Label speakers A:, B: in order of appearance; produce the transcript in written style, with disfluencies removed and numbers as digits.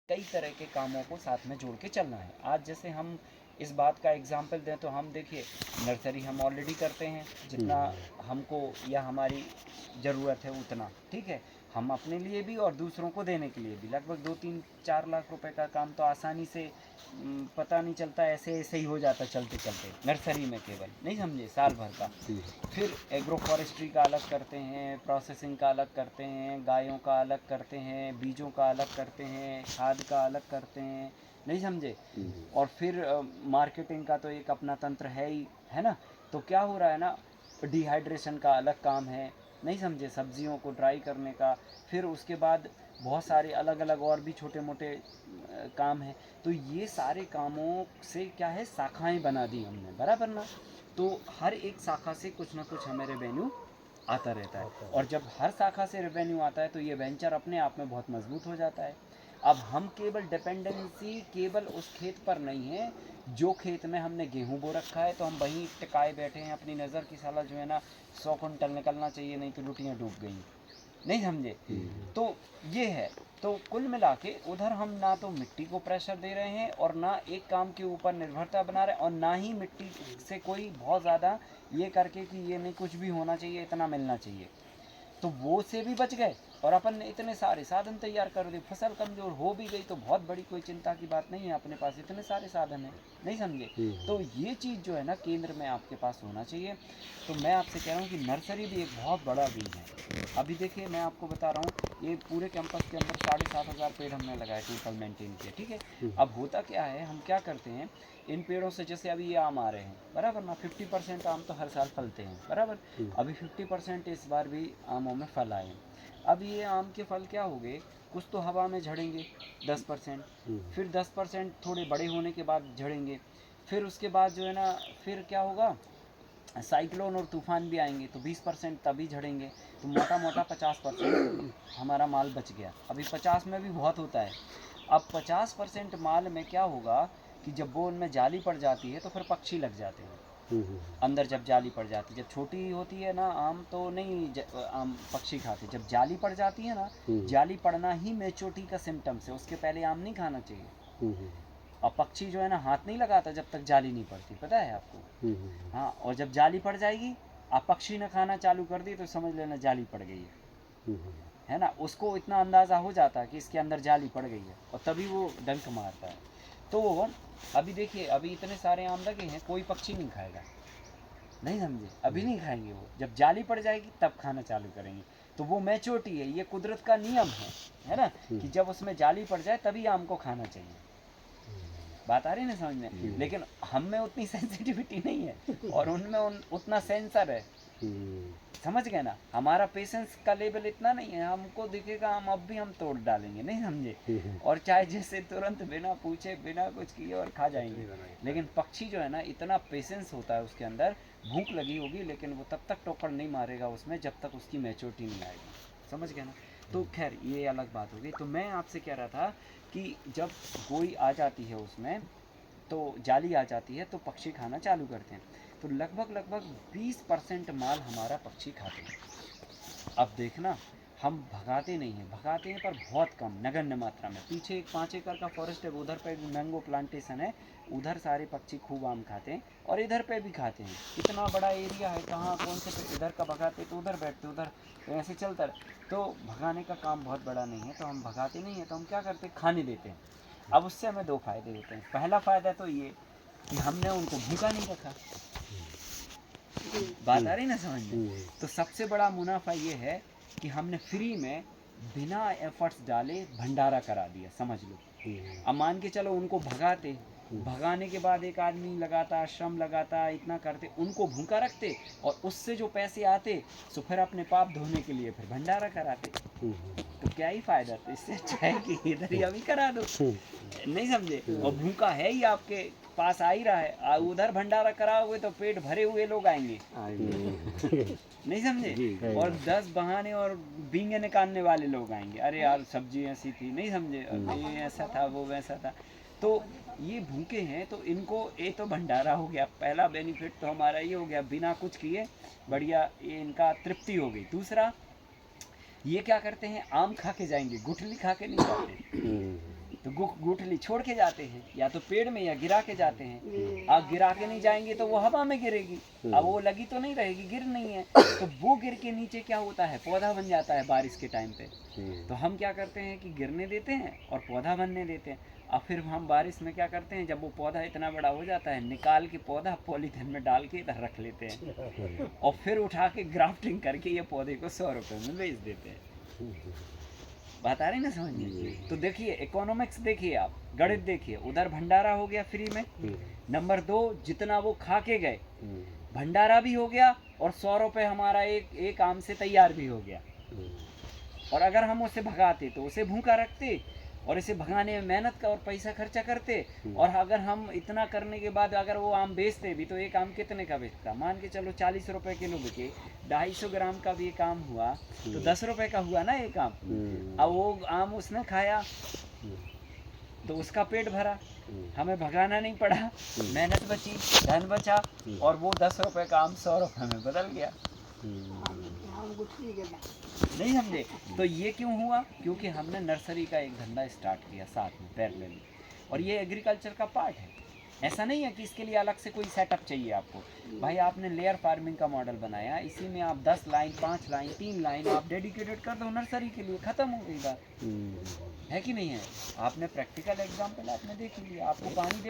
A: कई तरह के कामों को साथ में जोड़ के चलना है। आज जैसे हम इस बात का एग्जाम्पल दें तो हम देखिए, नर्सरी हम ऑलरेडी करते हैं जितना हमको या हमारी ज़रूरत है उतना, ठीक है। हम अपने लिए भी और दूसरों को देने के लिए भी लगभग 2-3-4 लाख रुपए का काम तो आसानी से पता नहीं चलता, ऐसे ऐसे ही हो जाता चलते चलते नर्सरी में, केवल नहीं समझे, साल भर का। फिर एग्रो फॉरेस्ट्री का अलग करते हैं, प्रोसेसिंग का अलग करते हैं, गायों का अलग करते हैं, बीजों का अलग करते हैं, खाद का अलग करते हैं, नहीं समझे। और फिर मार्केटिंग का तो एक अपना तंत्र है ही, है ना। तो क्या हो रहा है ना, डिहाइड्रेशन का अलग काम है, नहीं समझे, सब्जियों को ड्राई करने का। फिर उसके बाद बहुत सारे अलग अलग और भी छोटे मोटे काम हैं। तो ये सारे कामों से क्या है, शाखाएं बना दी हमने, बराबर ना। तो हर एक शाखा से कुछ ना कुछ हमें रेवेन्यू आता रहता है। और जब हर शाखा से रेवेन्यू आता है तो ये वेंचर अपने आप में बहुत मजबूत हो जाता है। अब हम केवल डिपेंडेंसी केवल उस खेत पर नहीं है, जो खेत में हमने गेहूं बो रखा है तो हम वहीं टिकाए बैठे हैं, अपनी नज़र की साला जो है ना 100 कुंटल निकलना चाहिए, नहीं तो लुटियाँ डूब गई, नहीं समझे। तो ये है। तो कुल मिला के उधर हम ना तो मिट्टी को प्रेशर दे रहे हैं और ना एक काम के ऊपर निर्भरता बना रहे हैं, और ना ही मिट्टी से कोई बहुत ज़्यादा ये करके कि ये नहीं कुछ भी होना चाहिए, इतना मिलना चाहिए। तो वो से भी बच गए और अपन ने इतने सारे साधन तैयार कर दिए। फसल कमज़ोर हो भी गई तो बहुत बड़ी कोई चिंता की बात नहीं है, अपने पास इतने सारे साधन हैं, नहीं समझे। तो ये चीज़ जो है ना केंद्र में आपके पास होना चाहिए। तो मैं आपसे कह रहा हूँ कि नर्सरी भी एक बहुत बड़ा विंग है। अभी देखिए मैं आपको बता रहा हूँ, ये पूरे कैंपस के अंदर 7,500 पेड़ हमने लगाए टोटल मेंटेन किए, ठीक है। अब होता क्या है, हम क्या करते हैं, इन पेड़ों से जैसे अभी ये आम आ रहे हैं, बराबर ना, 50% आम तो हर साल फलते हैं, बराबर। अभी 50% इस बार भी आमों में फल आए हैं। अब ये आम के फल क्या हो गए, कुछ तो हवा में झड़ेंगे 10%, फिर 10% थोड़े बड़े होने के बाद झड़ेंगे, फिर उसके बाद जो है ना, फिर क्या होगा, साइक्लोन और तूफान भी आएंगे तो 20% तभी झड़ेंगे। तो मोटा मोटा 50% हमारा माल बच गया। अभी 50 में भी बहुत होता है। अब 50% माल में क्या होगा कि जब वो उनमें जाली पड़ जाती है तो फिर पक्षी लग जाते हैं अंदर। जब जाली पड़ जाती है, जब छोटी होती है ना आम तो नहीं आम पक्षी खाते, जब जाली पड़ जाती है ना, जाली पड़ना ही मैच्योरिटी का सिम्टम्स है, उसके पहले आम नहीं खाना चाहिए। और पक्षी जो है ना हाथ नहीं लगाता जब तक जाली नहीं पड़ती, पता है आपको। हाँ, और जब जाली पड़ जाएगी, आप पक्षी ने खाना चालू कर दी तो समझ लेना जाली पड़ गई है ना। उसको इतना अंदाज़ा हो जाता है कि इसके अंदर जाली पड़ गई है, और तभी वो डंक मारता है। तो अभी देखिए, अभी इतने सारे आम लगे हैं, कोई पक्षी नहीं खाएगा, नहीं समझे, अभी नहीं खाएंगे। वो जब जाली पड़ जाएगी तब खाना चालू करेंगे। तो वो मैच्योरिटी है, ये कुदरत का नियम है ना, कि जब उसमें जाली पड़ जाए तभी आम को खाना चाहिए। बात आ रही है ना समझ में। लेकिन हम में उतनी सेंसिटिविटी नहीं है और उनमें उतना सेंसर है, समझ गए ना। हमारा पेशेंस का लेवल इतना नहीं है, हमको दिखेगा हम अब भी हम तोड़ डालेंगे, नहीं समझे। और चाहे जैसे तुरंत बिना पूछे बिना कुछ किए और खा जाएंगे। लेकिन पक्षी जो है ना, इतना पेशेंस होता है उसके अंदर, भूख लगी होगी लेकिन वो तब तक टोकड़ नहीं मारेगा उसमें जब तक उसकी मैच्योरिटी नहीं आएगी, समझ गए ना। तो खैर ये अलग बात हो गई। तो मैं आपसे कह रहा था कि जब कोई आ जाती है उसमें, तो जाली आ जाती है तो पक्षी खाना चालू करते हैं। तो लगभग 20% माल हमारा पक्षी खाते हैं। अब देखना, हम भगाते नहीं हैं, भगाते हैं पर बहुत कम, नगण्य मात्रा में। पीछे एक 5 एकड़ का फॉरेस्ट है, उधर पे भी मैंगो प्लांटेशन है, उधर सारे पक्षी खूब आम खाते हैं और इधर पे भी खाते हैं। इतना बड़ा एरिया है, कहाँ कौन से पे इधर का भगाते तो उधर बैठते, उधर तो ऐसे चलता रहे। तो भगाने का काम बहुत बड़ा नहीं है, तो हम भगाते नहीं हैं, तो हम क्या करते हैं, खाने देते हैं। अब उससे हमें 2 फ़ायदे होते हैं। पहला फ़ायदा तो ये कि हमने उनको भूखा नहीं रखा, बात आ रही ना समझ में। तो सबसे बड़ा मुनाफा ये है कि हमने फ्री में बिना एफर्ट्स डाले भंडारा करा दिया, समझ लो। अब मान के चलो उनको भगाते, भगाने के बाद एक आदमी लगाता, श्रम लगाता, इतना करते, उनको भूखा रखते और उससे जो पैसे आते तो फिर अपने पाप धोने के लिए फिर भंडारा कराते। तो क्या ही फायदा, तो इससे अच्छा है कि इधर ही अभी करा दो, नहीं समझे। और भूखा है ही आपके पास आ ही रहा है, उधर भंडारा कराओगे तो पेट भरे हुए लोग आएंगे, नहीं समझे। और 10 बहाने और बींगे निकालने वाले लोग आएंगे, अरे यार सब्जी ऐसी थी, नहीं समझे, ये ऐसा था वो वैसा था। तो ये भूखे हैं तो इनको ये तो भंडारा हो गया, पहला बेनिफिट तो हमारा ये हो गया, बिना कुछ किए बढ़िया ये इनका तृप्ति हो गई। दूसरा, ये क्या करते हैं, आम खा के जाएंगे, गुठली खा के नहीं जाते। तो गुठली छोड़ के जाते हैं, या तो पेड़ में या गिरा के जाते हैं। अब गिरा के नहीं जाएंगे तो वो हवा में गिरेगी, अब वो लगी तो नहीं रहेगी, गिर नहीं है, तो वो गिर के नीचे क्या होता है, पौधा बन जाता है बारिश के टाइम पे। तो हम क्या करते हैं कि गिरने देते हैं और पौधा बनने देते हैं। अब फिर हम बारिश में क्या करते हैं, जब वो पौधा इतना बड़ा हो जाता है, निकाल के पौधा पॉलीथिन में डाल के इधर रख लेते हैं और फिर उठा के ग्राफ्टिंग करके ये पौधे को 100 रुपये में बेच देते हैं। बात आ रही ना समझ में? तो देखिए इकोनॉमिक्स देखिए, आप गणित देखिए, उधर भंडारा हो गया फ्री में, नंबर 2 जितना वो खा के गए भंडारा भी हो गया, और 100 रुपये हमारा एक आम से तैयार भी हो गया। और अगर हम उसे भगाते तो उसे भूखा रखते, और इसे भगाने में मेहनत का और पैसा खर्चा करते, और अगर हम इतना करने के बाद अगर वो आम बेचते भी तो एक आम कितने का बेचता, मान के चलो 40 रुपए किलो बिके, 250 ग्राम का भी एक आम हुआ तो 10 रुपए का हुआ ना एक आम। अब वो आम उसने खाया तो उसका पेट भरा, हमें भगाना नहीं पड़ा, मेहनत बची, धन बचा, और वो 10 रुपए का आम 100 रुपए में बदल गया। नहीं समझे? तो ये क्यों हुआ? क्योंकि हमने नर्सरी का एक धंधा स्टार्ट किया साथ में पैरेलल, और ये एग्रीकल्चर का पार्ट है। ऐसा नहीं है कि इसके लिए अलग से कोई सेटअप चाहिए आपको। भाई आपने लेयर फार्मिंग का मॉडल बनाया, इसी में आप 10 लाइन 5 लाइन 3 लाइन आप डेडिकेटेड कर दो नर्सरी के लिए, खत्म हो गई बात। है कि नहीं है? आपने प्रैक्टिकल एग्जाम्पल आपने देख लिया, आपको पानी देना